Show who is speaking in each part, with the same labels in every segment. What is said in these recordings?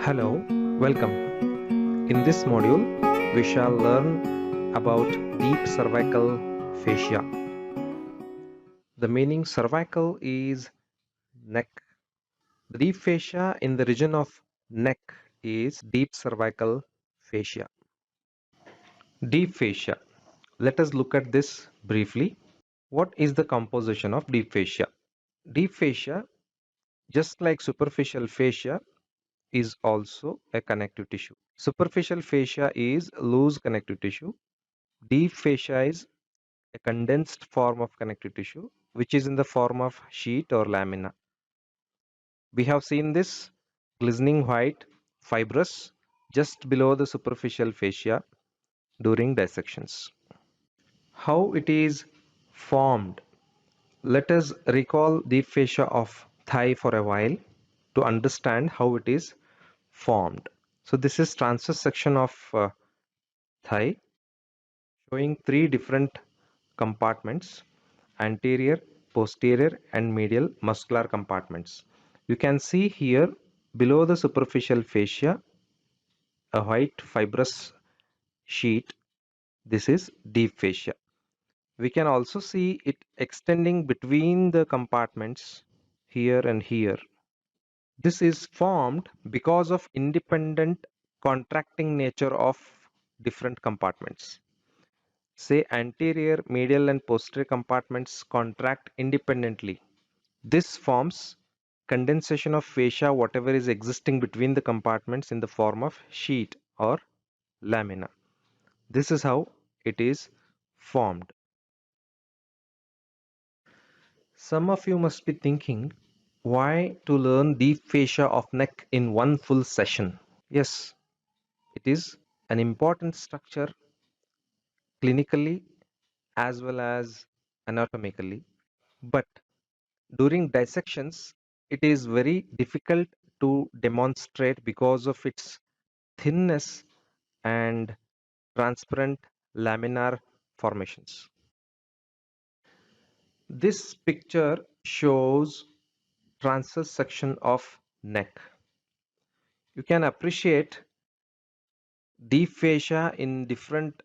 Speaker 1: Hello, welcome. In this module, we shall learn about deep cervical fascia. The meaning cervical is neck. The deep fascia in the region of neck is deep cervical fascia. Deep fascia. Let us look at this briefly. What is the composition of deep fascia? Deep fascia, just like superficial fascia, is also a connective tissue. Superficial fascia is loose connective tissue. Deep fascia is a condensed form of connective tissue, which is in the form of sheet or lamina. We have seen this glistening white fibrous just below the superficial fascia during dissections. How it is formed? Let us recall the fascia of thigh for a while to understand how it is formed. So this is transverse section of thigh showing three different compartments: anterior, posterior and medial muscular compartments. You can see here below the superficial fascia a white fibrous sheet. This is deep fascia. We can also see it extending between the compartments here and here. This is formed because of independent contracting nature of different compartments. Say anterior, medial and posterior compartments contract independently. This forms condensation of fascia whatever is existing between the compartments in the form of sheet or lamina. This is how it is formed. Some of you must be thinking, why to learn deep fascia of neck in one full session? Yes, it is an important structure clinically as well as anatomically, but during dissections it is very difficult to demonstrate because of its thinness and transparent laminar formations. This picture shows transverse section of neck. You can appreciate deep fascia in different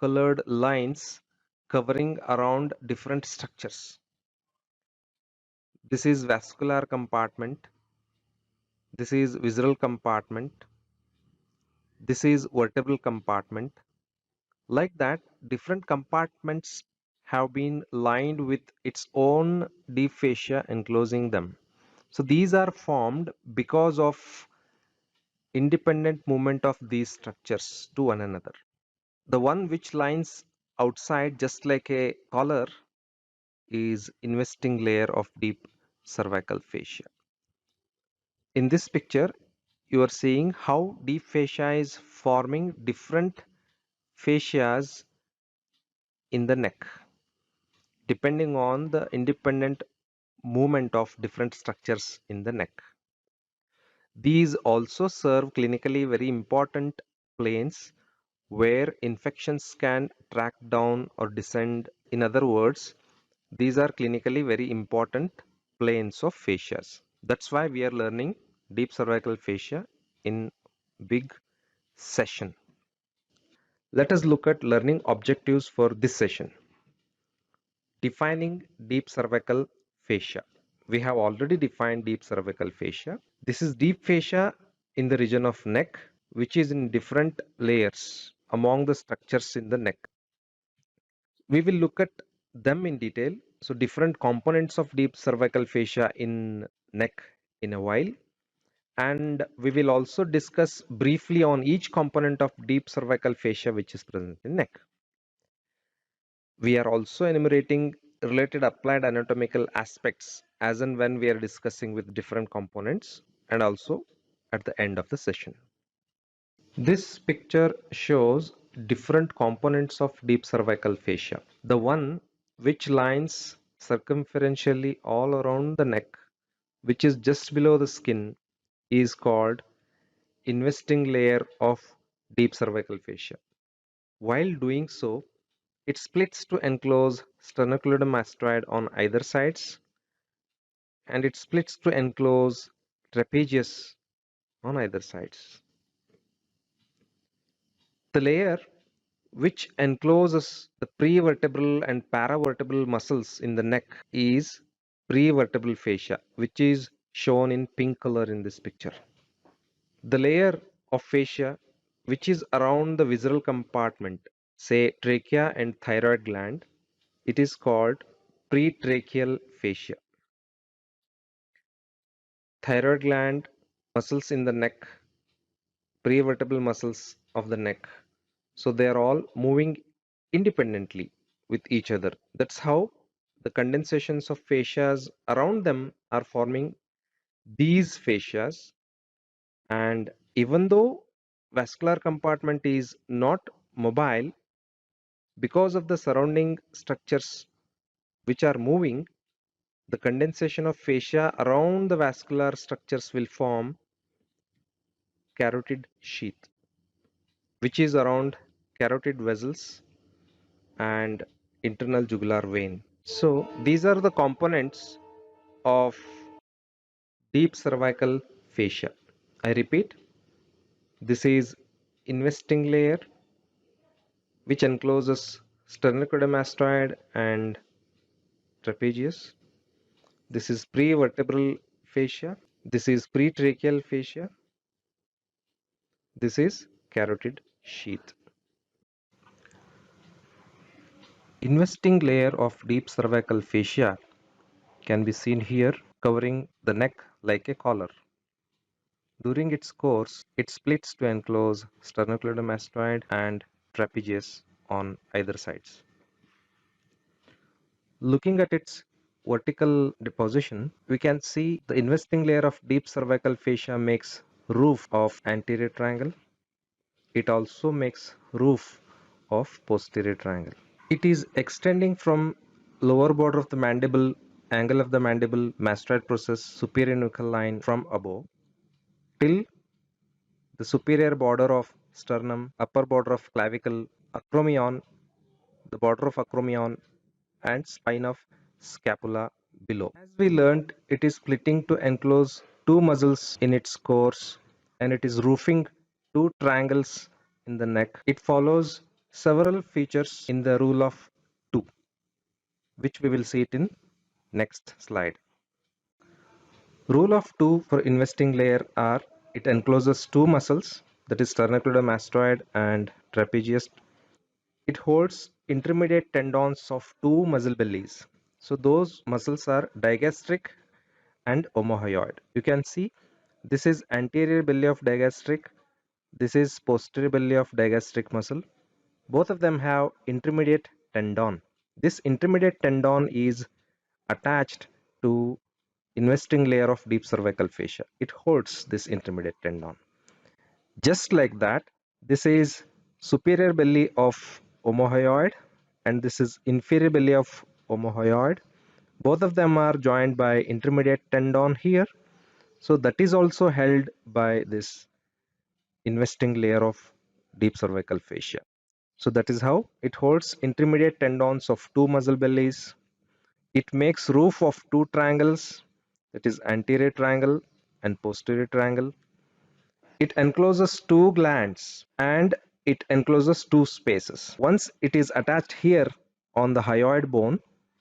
Speaker 1: colored lines covering around different structures. This is vascular compartment. This is visceral compartment. This is vertebral compartment. Like that, different compartments have been lined with its own deep fascia enclosing them. So these are formed because of independent movement of these structures to one another. The one which lines outside just like a collar is investing layer of deep cervical fascia. In this picture, you are seeing how deep fascia is forming different fascias in the neck depending on the independent movement of different structures in the neck. These also serve clinically very important planes where infections can track down or descend. In other words, these are clinically very important planes of fascias. That's why we are learning deep cervical fascia in big session. Let us look at learning objectives for this session. Defining deep cervical fascia. We have already defined deep cervical fascia. This is deep fascia in the region of neck, which is in different layers among the structures in the neck. We will look at them in detail. So different components of deep cervical fascia in neck in a while. And we will also discuss briefly on each component of deep cervical fascia which is present in neck. We are also enumerating related applied anatomical aspects as and when we are discussing with different components and also at the end of the session. This picture shows different components of deep cervical fascia. The one which lines circumferentially all around the neck, which is just below the skin, is called investing layer of deep cervical fascia. While doing so, it splits to enclose sternocleidomastoid on either sides, and it splits to enclose trapezius on either sides. The layer which encloses the prevertebral and paravertebral muscles in the neck is prevertebral fascia, which is shown in pink color in this picture. The layer of fascia which is around the visceral compartment, say trachea and thyroid gland, it is called pretracheal fascia. Thyroid gland, muscles in the neck, prevertebral muscles of the neck. So they are all moving independently with each other. That's how the condensations of fascias around them are forming these fascias. And even though vascular compartment is not mobile, because of the surrounding structures which are moving, the condensation of fascia around the vascular structures will form carotid sheath, which is around carotid vessels and internal jugular vein. So these are the components of deep cervical fascia. I repeat, this is investing layer which encloses sternocleidomastoid and trapezius. This is prevertebral fascia. This is pretracheal fascia. This is carotid sheath. Investing layer of deep cervical fascia can be seen here covering the neck like a collar. During its course, it splits to enclose sternocleidomastoid and trapezius on either sides. Looking at its vertical deposition, we can see the investing layer of deep cervical fascia makes roof of anterior triangle. It also makes roof of posterior triangle. It is extending from lower border of the mandible, angle of the mandible, mastoid process, superior nuchal line from above till the superior border of sternum, upper border of clavicle, acromion, the border of acromion, and spine of scapula below. As we learned, it is splitting to enclose two muscles in its course and it is roofing two triangles in the neck. It follows several features in the rule of two, which we will see it in next slide. Rule of two for investing layer are it encloses two muscles, that is sternocleidomastoid and trapezius. It holds intermediate tendons of two muscle bellies. So those muscles are digastric and omohyoid. You can see this is anterior belly of digastric. This is posterior belly of digastric muscle. Both of them have intermediate tendon. This intermediate tendon is attached to investing layer of deep cervical fascia. It holds this intermediate tendon. Just like that, this is superior belly of omohyoid and this is inferior belly of omohyoid. Both of them are joined by intermediate tendon here. So that is also held by this investing layer of deep cervical fascia. So that is how it holds intermediate tendons of two muscle bellies. It makes roof of two triangles, that is anterior triangle and posterior triangle. It encloses two glands and it encloses two spaces. Once it is attached here on the hyoid bone,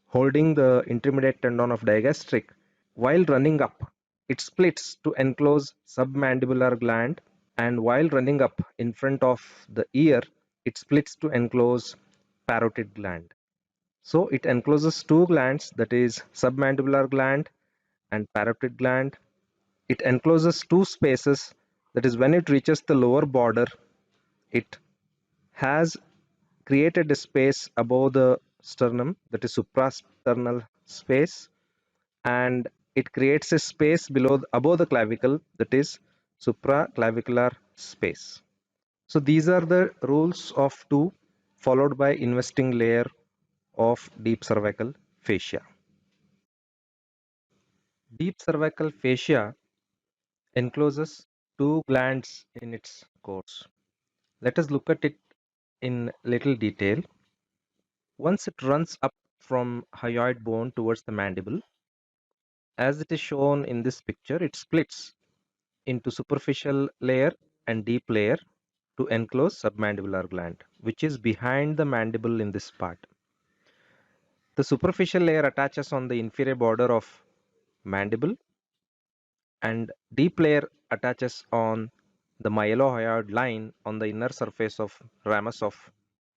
Speaker 1: holding the intermediate tendon of digastric, while running up, it splits to enclose submandibular gland, and while running up in front of the ear, it splits to enclose parotid gland. So it encloses two glands, that is submandibular gland and parotid gland. It encloses two spaces, that is when it reaches the lower border, it has created a space above the sternum, that is suprasternal space, and it creates a space below above the clavicle, that is supraclavicular space. So these are the rules of two followed by investing layer of deep cervical fascia. Deep cervical fascia encloses two glands in its course. Let us look at it in little detail. Once it runs up from hyoid bone towards the mandible, as it is shown in this picture, it splits into superficial layer and deep layer to enclose submandibular gland, which is behind the mandible in this part. The superficial layer attaches on the inferior border of mandible and deep layer attaches on the mylohyoid line on the inner surface of ramus of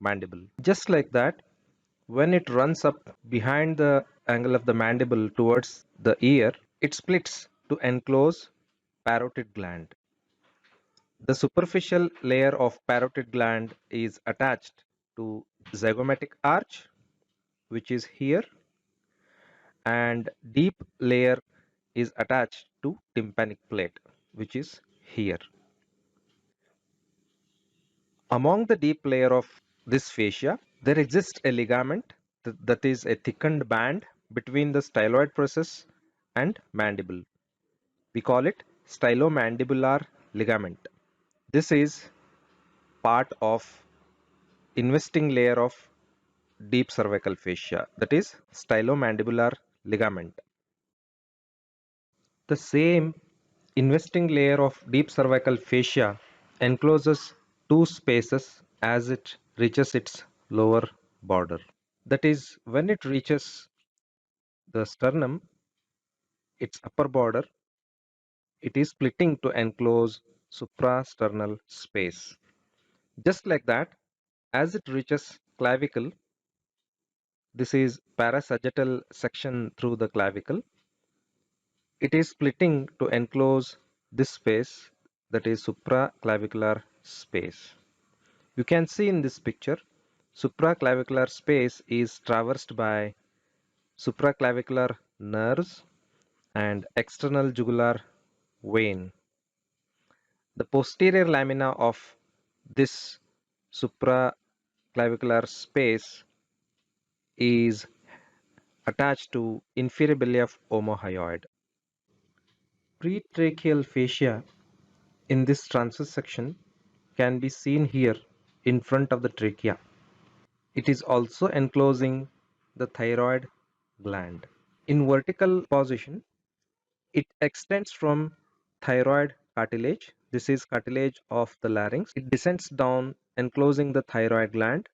Speaker 1: mandible. Just like that, when it runs up behind the angle of the mandible towards the ear, it splits to enclose parotid gland. The superficial layer of parotid gland is attached to zygomatic arch, which is here, and deep layer is attached to tympanic plate, which is here. Among the deep layer of this fascia, there exists a ligament that is a thickened band between the styloid process and mandible. We call it stylomandibular ligament. This is part of investing layer of deep cervical fascia, that is stylomandibular ligament. The same investing layer of deep cervical fascia encloses two spaces as it reaches its lower border. That is, when it reaches the sternum, its upper border, it is splitting to enclose suprasternal space. Just like that, as it reaches clavicle, this is parasagittal section through the clavicle. It is splitting to enclose this space, that is supraclavicular space. You can see in this picture, supraclavicular space is traversed by supraclavicular nerves and external jugular vein. The posterior lamina of this supraclavicular space is attached to inferior belly of omohyoid. Pretracheal fascia in this transverse section can be seen here in front of the trachea. It is also enclosing the thyroid gland. In vertical position, it extends from thyroid cartilage. This is cartilage of the larynx. It descends down, enclosing the thyroid gland,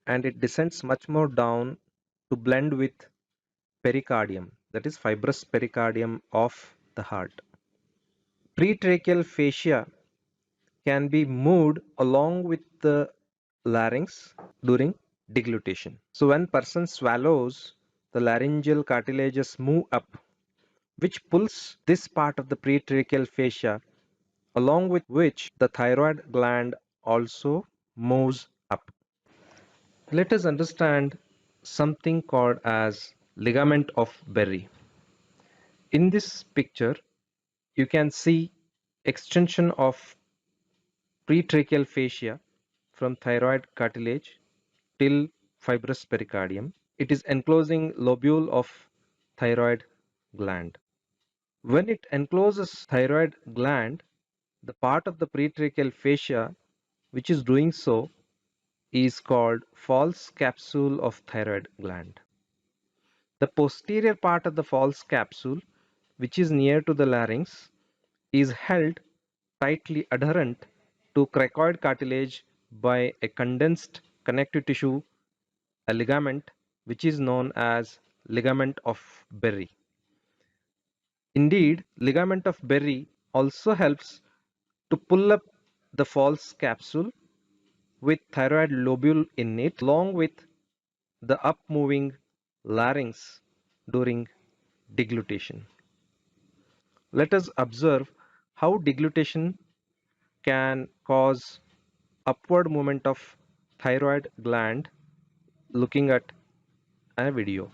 Speaker 1: and it descends much more down to blend with pericardium, that is fibrous pericardium of the heart. Pretracheal fascia can be moved along with the larynx during deglutition. So when person swallows, the laryngeal cartilages move up, which pulls this part of the pretracheal fascia, along with which the thyroid gland also moves up. Let us understand something called as ligament of Berry. In this picture, you can see extension of pretracheal fascia from thyroid cartilage till fibrous pericardium. It is enclosing lobule of thyroid gland. When it encloses thyroid gland, the part of the pretracheal fascia which is doing so is called false capsule of thyroid gland. The posterior part of the false capsule, which is near to the larynx, is held tightly adherent to cricoid cartilage by a condensed connective tissue, a ligament which is known as ligament of Berry. Indeed, ligament of Berry also helps to pull up the false capsule with thyroid lobule in it, along with the up-moving larynx during deglutition. Let us observe how deglutition can cause upward movement of thyroid gland looking at a video.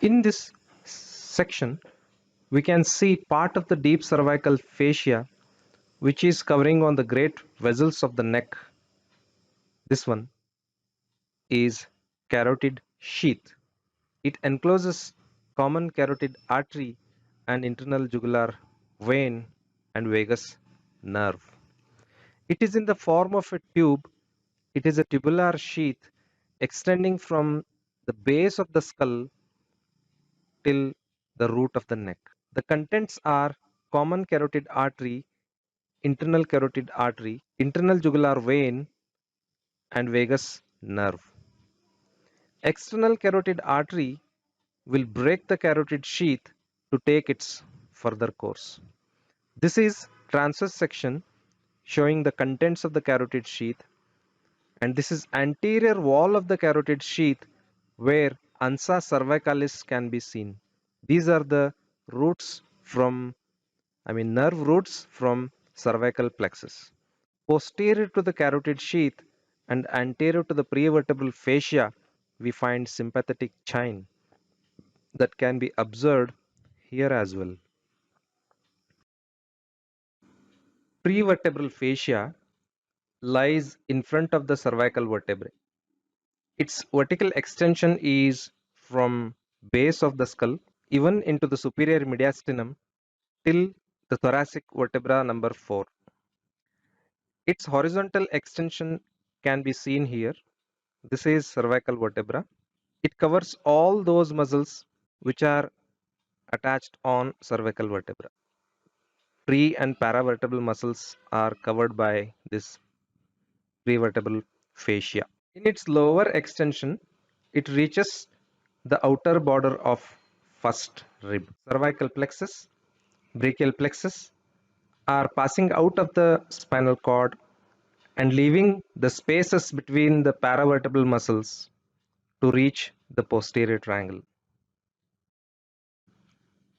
Speaker 1: In this section, we can see part of the deep cervical fascia which is covering on the great vessels of the neck. This one is carotid sheath. It encloses common carotid artery and internal jugular vein and vagus nerve. It is in the form of a tube. It is a tubular sheath extending from the base of the skull till the root of the neck. The contents are common carotid artery, internal carotid artery, internal jugular vein, and vagus nerve. External carotid artery will break the carotid sheath to take its further course. This is transverse section showing the contents of the carotid sheath, and this is anterior wall of the carotid sheath where ansa cervicalis can be seen. These are the roots from, nerve roots from cervical plexus. Posterior to the carotid sheath and anterior to the prevertebral fascia, we find sympathetic chain that can be observed here as well. Prevertebral fascia lies in front of the cervical vertebrae. Its vertical extension is from base of the skull even into the superior mediastinum till the thoracic vertebra number 4. Its horizontal extension can be seen here. This is cervical vertebra. It covers all those muscles which are attached on cervical vertebra. Pre and paravertebral muscles are covered by this prevertebral fascia. In its lower extension, it reaches the outer border of first rib. Cervical plexus, brachial plexus are passing out of the spinal cord and leaving the spaces between the paravertebral muscles to reach the posterior triangle.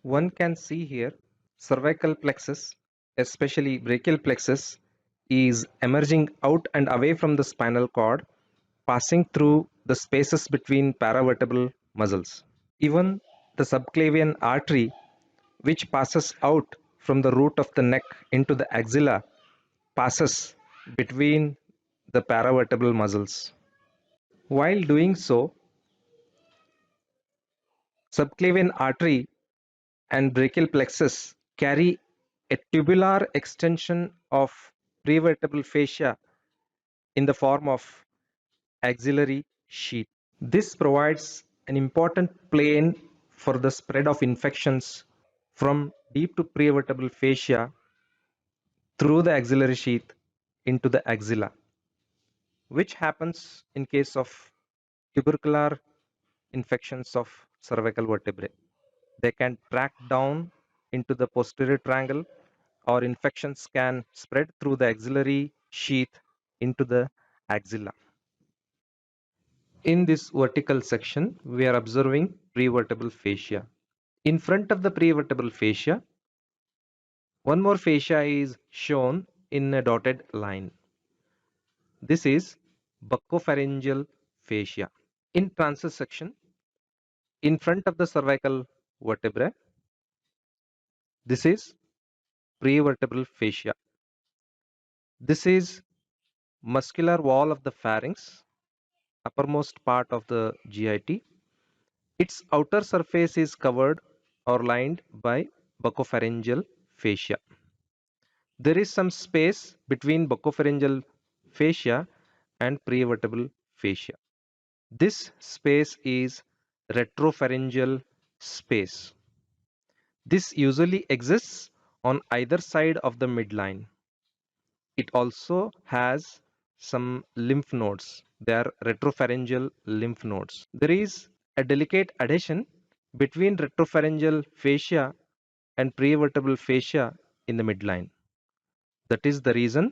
Speaker 1: One can see here cervical plexus, especially brachial plexus, is emerging out and away from the spinal cord, passing through the spaces between paravertebral muscles. Even the subclavian artery, which passes out from the root of the neck into the axilla, passes between the paravertebral muscles. While doing so, subclavian artery and brachial plexus carry a tubular extension of prevertebral fascia in the form of axillary sheath. This provides an important plane for the spread of infections from deep to prevertebral fascia through the axillary sheath into the axilla, which happens in case of tubercular infections of cervical vertebrae. They can track down into the posterior triangle, or infections can spread through the axillary sheath into the axilla. In this vertical section, we are observing prevertebral fascia. In front of the prevertebral fascia, one more fascia is shown in a dotted line. This is buccopharyngeal fascia. In transverse section, in front of the cervical vertebrae, this is prevertebral fascia. This is muscular wall of the pharynx, uppermost part of the GIT. Its outer surface is covered or lined by buccopharyngeal fascia. There is some space between buccopharyngeal fascia and prevertebral fascia. This space is retropharyngeal space. This usually exists on either side of the midline. It also has some lymph nodes. They are retropharyngeal lymph nodes. There is a delicate adhesion between retropharyngeal fascia and prevertebral fascia in the midline. That is the reason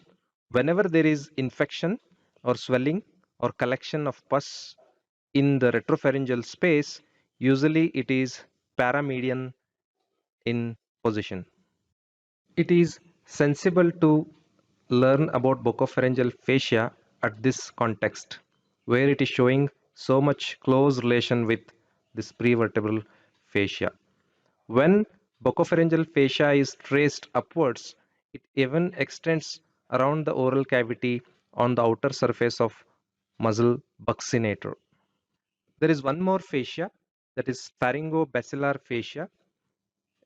Speaker 1: whenever there is infection or swelling or collection of pus in the retropharyngeal space, usually it is paramedian in position. It is sensible to learn about buccopharyngeal fascia at this context, where it is showing so much close relation with this prevertebral fascia. When buccopharyngeal fascia is traced upwards, it even extends around the oral cavity on the outer surface of muscle buccinator. There is one more fascia, that is pharyngobasilar fascia.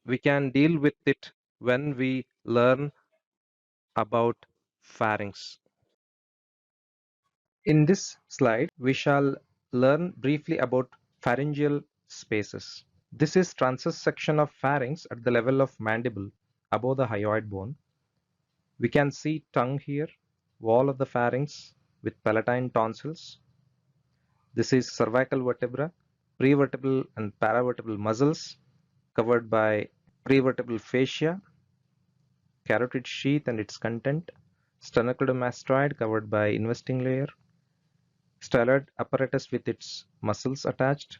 Speaker 1: We can deal with it when we learn about pharynx. In this slide, we shall learn briefly about Pharyngeal spaces. This is transverse section of pharynx at the level of mandible above the hyoid bone. We can see tongue here, wall of the pharynx with palatine tonsils. This is cervical vertebra, prevertebral and paravertebral muscles covered by prevertebral fascia, carotid sheath and its content, sternocleidomastoid covered by investing layer, styloid apparatus with its muscles attached,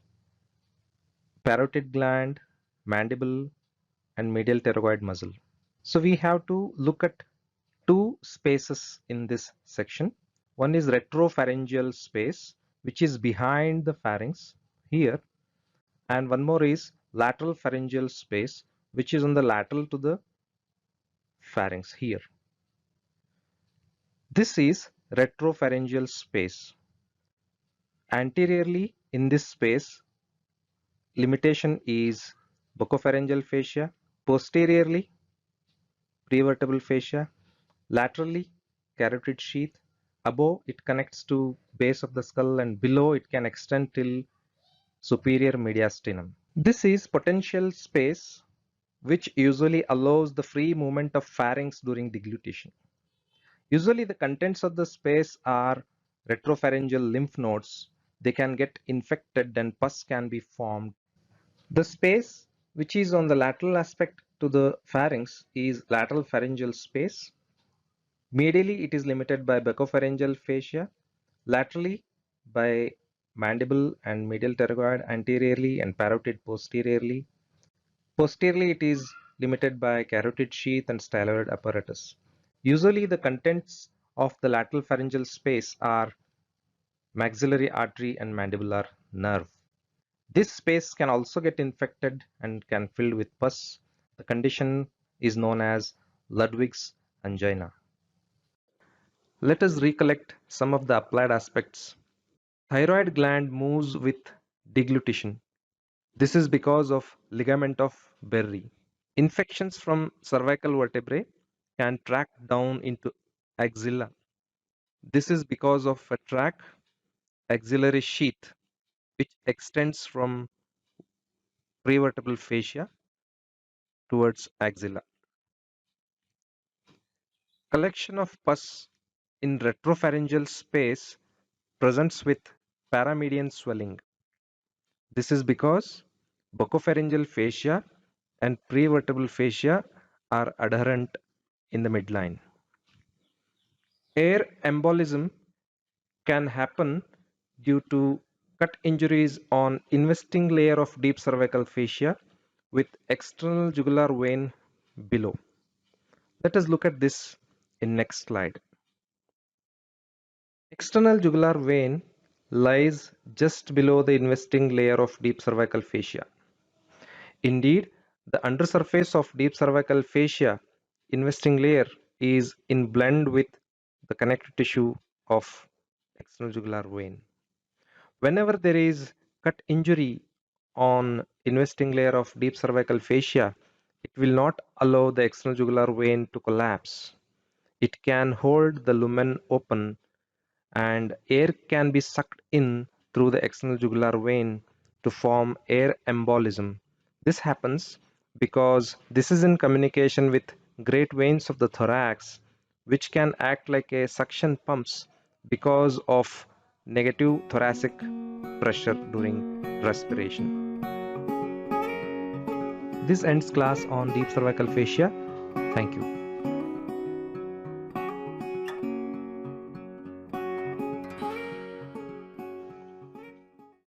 Speaker 1: parotid gland, mandible, and medial pterygoid muscle. So we have to look at two spaces in this section. One is retropharyngeal space, which is behind the pharynx here, and one more is lateral pharyngeal space, which is on the lateral to the pharynx here. This is retropharyngeal space. Anteriorly in this space, limitation is buccopharyngeal fascia, posteriorly prevertebral fascia, laterally carotid sheath, above it connects to base of the skull and below it can extend till superior mediastinum. This is potential space which usually allows the free movement of pharynx during deglutition. Usually the contents of the space are retropharyngeal lymph nodes. They can get infected and pus can be formed. The space which is on the lateral aspect to the pharynx is lateral pharyngeal space. Medially it is limited by buccopharyngeal fascia, laterally by mandible and medial pterygoid anteriorly and parotid posteriorly. Posteriorly it is limited by carotid sheath and styloid apparatus. Usually the contents of the lateral pharyngeal space are maxillary artery and mandibular nerve. This space can also get infected and can fill with pus. The condition is known as Ludwig's angina. Let us recollect some of the applied aspects. Thyroid gland moves with deglutition. This is because of ligament of Berry. Infections from cervical vertebrae can track down into axilla. This is because of a track axillary sheath which extends from prevertebral fascia towards axilla. Collection of pus in retropharyngeal space presents with paramedian swelling. This is because buccopharyngeal fascia and prevertebral fascia are adherent in the midline. Air embolism can happen due to cut injuries on investing layer of deep cervical fascia with external jugular vein below. Let us look at this in next slide. External jugular vein lies just below the investing layer of deep cervical fascia. Indeed, the undersurface of deep cervical fascia investing layer is in blend with the connective tissue of external jugular vein. Whenever there is cut injury on investing layer of deep cervical fascia, it will not allow the external jugular vein to collapse. It can hold the lumen open and air can be sucked in through the external jugular vein to form air embolism. This happens because this is in communication with great veins of the thorax, which can act like a suction pumps because of negative thoracic pressure during respiration. This ends class on deep cervical fascia. Thank you.